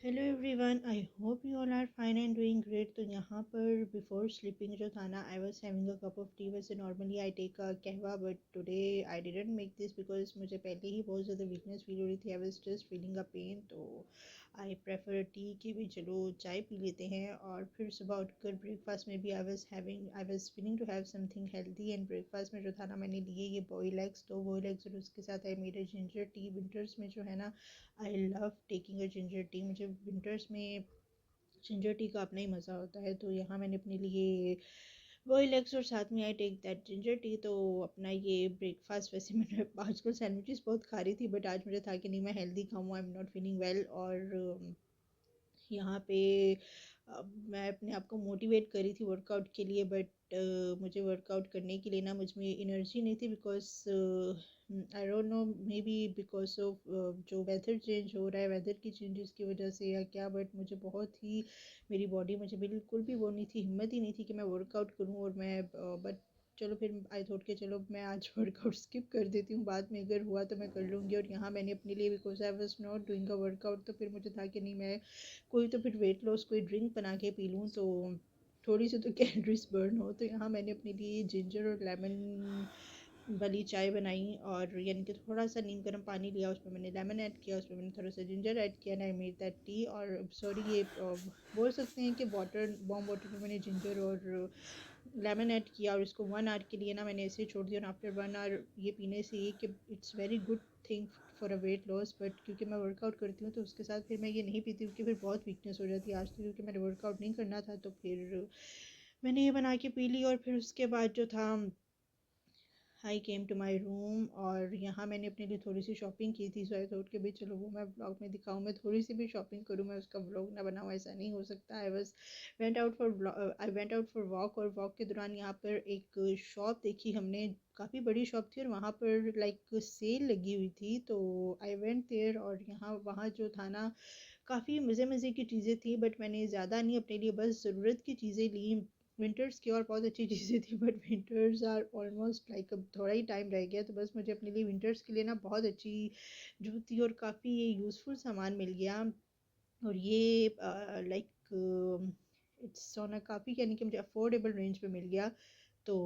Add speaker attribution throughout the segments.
Speaker 1: Hello everyone, I hope you all are fine and doing great. तो यहाँ पर before sleeping जो था ना, I was having a cup of tea. वैसे normally I take a kahwa, but today I didn't make this because मुझे पहले ही बहुत ज़्यादा वीकनेस फील हो रही थी। I was just feeling a pain, तो आई प्रेफर टी कि भी चलो चाय पी लेते हैं। और फिर सुबह उठकर ब्रेकफास्ट में भी I was feeling to have something healthy. And breakfast में जो था ना, मैंने लिए ये बॉयल एग्स, 2 बॉयल एग्स, और उसके साथ I made a ginger tea. Winters में जो है ना, I love taking a ginger tea. मुझे विंटर्स में जिंजर टी का अपना ही मज़ा होता है। तो यहाँ मैंने अपने लिए बॉयल एग्स और साथ में I take that ginger tea. तो अपना ये ब्रेकफास्ट, वैसे मैंने आजकल सैंडविचेस बहुत खा रही थी, बट आज मुझे था कि नहीं, मैं हेल्दी खाऊँ, I am not feeling well. और यहाँ पे मैं अपने आप को मोटिवेट करी थी वर्कआउट के लिए, बट मुझे वर्कआउट करने के लिए ना, मुझ में एनर्जी नहीं थी। Because I don't know, may be because of जो वेदर चेंज हो रहा है, वेदर की चेंजेस की वजह से या क्या, बट मुझे बहुत ही, मेरी बॉडी, मुझे बिल्कुल भी वो नहीं थी, हिम्मत ही नहीं थी कि मैं वर्कआउट करूँ। और मैं बट चलो फिर आई थॉट के चलो मैं आज वर्कआउट स्किप कर देती हूँ, बाद में अगर हुआ तो मैं कर लूँगी। और यहाँ मैंने अपने लिए, because I was not doing a workout, तो फिर मुझे था कि नहीं, मैं कोई तो फिर वेट लॉस कोई ड्रिंक बना के पी लूँ, तो थोड़ी सी तो कैलोरीज बर्न हो। तो यहाँ मैंने अपने लिए जिंजर और लेमन वाली चाय बनाई, और यानी कि थोड़ा सा नीम गर्म पानी लिया, उसमें मैंने लेमन ऐड किया, उसमें मैंने थोड़ा सा जिंजर ऐड किया, and I made that T. और सॉरी, ये बोल सकते हैं कि वाटर, वार्म वाटर में मैंने जिंजर और लेमन ऐड किया, और इसको 1 आवर के लिए ना मैंने ऐसे ही छोड़ दिया। और आफ्टर 1 आवर ये पीने से ये कि it's very good thing for a weight loss. But क्योंकि मैं वर्कआउट करती हूँ, तो उसके साथ फिर मैं ये नहीं पीती, क्योंकि फिर बहुत वीकनेस हो जाती है। आज तो क्योंकि मैंने वर्कआउट नहीं करना था, तो फिर मैंने ये बना के पी ली। और फिर उसके बाद जो था, आई केम टू माई रूम, और यहाँ मैंने अपने लिए थोड़ी सी शॉपिंग की थी। सो आई थॉट कि भाई चलो वो मैं ब्लॉग में दिखाऊँ, मैं थोड़ी सी भी शॉपिंग करूँ, मैं उसका ब्लॉग ना बनाऊँ, ऐसा नहीं हो सकता। I went out for walk, और वॉक के दौरान यहाँ पर एक शॉप देखी हमने, काफ़ी बड़ी शॉप थी, और वहाँ पर लाइक सेल लगी हुई थी। तो आई वेंट देयर, और यहाँ वहाँ जो था ना, काफ़ी मज़े मज़े की चीज़ें थी, बट मैंने ज़्यादा नहीं, अपने लिए बस ज़रूरत की चीज़ें ली। विंटर्स की और बहुत अच्छी चीज़ें थी, but winters are almost like, अब थोड़ा ही टाइम रह गया, तो बस मुझे अपने लिए विंटर्स के लिए ना बहुत अच्छी जूती और काफ़ी यूज़फुल सामान मिल गया। और ये लाइक इट्स ऑन अ काफ़ी, यानी कि मुझे अफोर्डेबल रेंज पे मिल गया। तो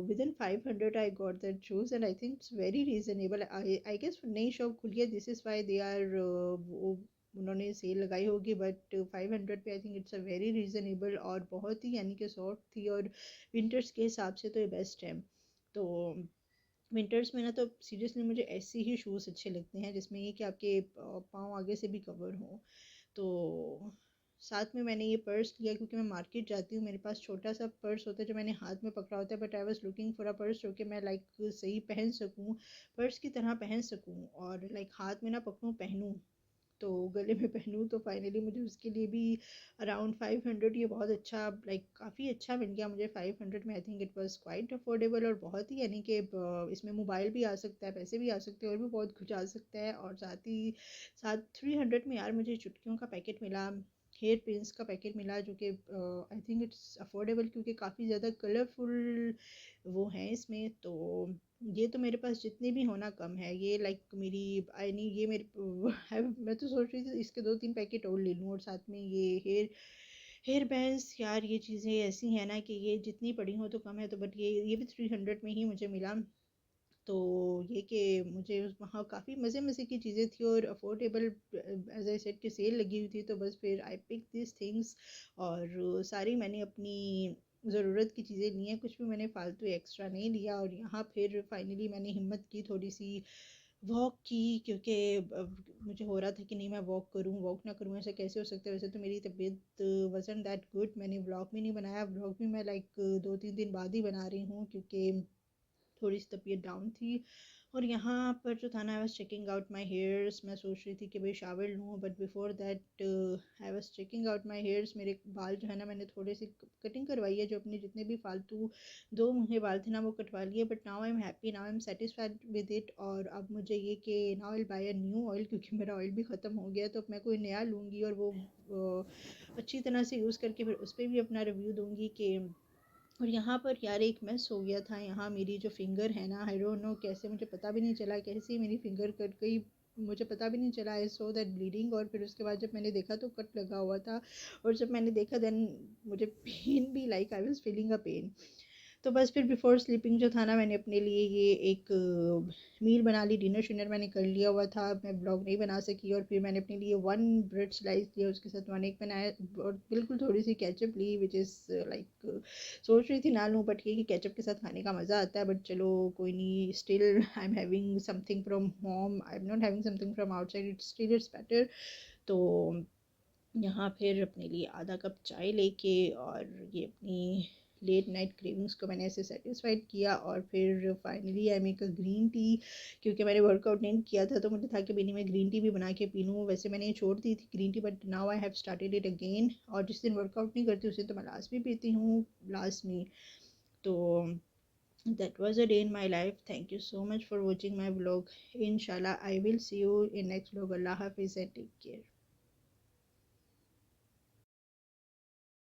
Speaker 1: within 500 I got that shoes, and I think it's very reasonable. I guess नई शॉप खुली है, this is why they are, उन्होंने सेल लगाई होगी, बट 500 पे I think it's a very reasonable, और बहुत ही यानी कि सॉफ्ट थी, और विंटर्स के हिसाब से तो ये बेस्ट है। तो विंटर्स में ना, तो सीरियसली मुझे ऐसे ही शूज़ अच्छे लगते हैं जिसमें ये कि आपके पाँव आगे से भी कवर हो। तो साथ में मैंने ये पर्स लिया, क्योंकि मैं मार्केट जाती हूँ, मेरे पास छोटा सा पर्स होता है जो मैंने हाथ में पकड़ा होता है, but I was looking for a purse जो कि मैं लाइक सही पहन सकूँ, पर्स की तरह पहन सकूँ, और लाइक हाथ में ना पकड़ूँ, पहनूँ, तो गले में पहनूँ। तो फाइनली मुझे उसके लिए भी अराउंड 500, ये बहुत अच्छा, लाइक काफ़ी अच्छा मिल गया मुझे 500 में। I think it was quite affordable, और बहुत ही, यानी कि इसमें मोबाइल भी आ सकता है, पैसे भी आ सकते हैं, और भी बहुत कुछ आ सकता है। और साथ ही साथ 300 में यार मुझे चुटकियों का पैकेट मिला, हेयर पिन्स का पैकेट मिला, जो कि आई थिंक इट्स अफोर्डेबल, क्योंकि काफ़ी ज़्यादा कलरफुल वो हैं इसमें। तो ये तो मेरे पास जितने भी होना कम है, ये लाइक मेरी, आई नहीं, ये मेरे मैं तो सोच रही थी इसके 2-3 पैकेट और ले लूँ। और साथ में ये हेयर बैंड्स, यार ये चीज़ें ऐसी हैं ना कि ये जितनी पड़ी हो तो कम है। तो बट ये भी 300 में ही मुझे मिला। तो ये कि मुझे वहाँ काफ़ी मज़े मज़े की चीज़ें थी, और अफोर्डेबल, एज आई सेड कि सेल लगी हुई थी। तो बस फिर आई पिक दिस थिंग्स, और सारी मैंने अपनी ज़रूरत की चीज़ें ली हैं, कुछ भी मैंने फालतू एक्स्ट्रा नहीं लिया। और यहाँ फिर फाइनली मैंने हिम्मत की, थोड़ी सी वॉक की, क्योंकि मुझे हो रहा था कि नहीं, मैं वॉक करूँ, वॉक ना करूँ, ऐसा कैसे हो सकता है। वैसे तो मेरी तबीयत वजन दैट गुड, मैंने व्लॉग भी नहीं बनाया, व्लॉग भी मैं लाइक 2-3 दिन बाद ही बना रही हूँ, क्योंकि थोड़ी सी तबीयत डाउन थी। और यहाँ पर जो था ना, I was checking out my hairs, मैं सोच रही थी कि भाई शावर लूँ, but before that I was checking out my hairs. मेरे बाल जो है ना, मैंने थोड़े सी कटिंग करवाई है, जो अपने जितने भी फालतू 2 मुँहे बाल थे ना, वो कटवा लिए। But now I am happy, now I am satisfied with it. और अब मुझे ये कि now I buy a new oil, क्योंकि मेरा ऑयल भी ख़त्म हो गया, तो अब मैं कोई नया लूँगी, और वो अच्छी तरह से यूज़ करके फिर उस पर भी अपना रिव्यू दूँगी कि। और यहाँ पर यार एक मिस हो गया था, यहाँ मेरी जो फिंगर है ना, आई डोंट नो कैसे, मुझे पता भी नहीं चला कैसे मेरी फिंगर कट गई। मुझे पता भी नहीं चला, आई सो दैट ब्लीडिंग। और फिर उसके बाद जब मैंने देखा तो कट लगा हुआ था, और जब मैंने देखा देन मुझे पेन भी, like I was feeling a pain. तो बस फिर बिफोर स्लीपिंग जो था ना, मैंने अपने लिए ये एक मील बना ली, डिनर शिनर मैंने कर लिया हुआ था, मैं ब्लॉग नहीं बना सकी। और फिर मैंने अपने लिए वन ब्रेड स्लाइस लिया, उसके साथ वन एग बनाया, और बिल्कुल थोड़ी सी केचप ली, विच इज़ लाइक सोच रही थी ना लूँ, बट ये कि केचप के साथ खाने का मज़ा आता है। बट चलो कोई नहीं, still I am having something from home, I am not having something from outside, it's still it's better. तो यहाँ फिर अपने लिए आधा कप चाय लेके, और ये अपनी लेट नाइट क्रेविंग्स को मैंने ऐसे सेटिस्फाइड किया। और फिर finally I make a green tea, क्योंकि मैंने वर्कआउट नहीं किया था तो मुझे था कि भी नहीं, मैं ग्रीन टी भी बना के पी लूँ। वैसे मैंने छोड़ दी थी green tea, but now I have started it again. और जिस दिन वर्कआउट नहीं करती उस दिन तो मैं लास्ट भी पीती हूँ, लास्ट में। तो that was a day in my life. Thank you so much for watching my vlog. Inshallah I will see you in next vlog. Allah Hafiz and take care.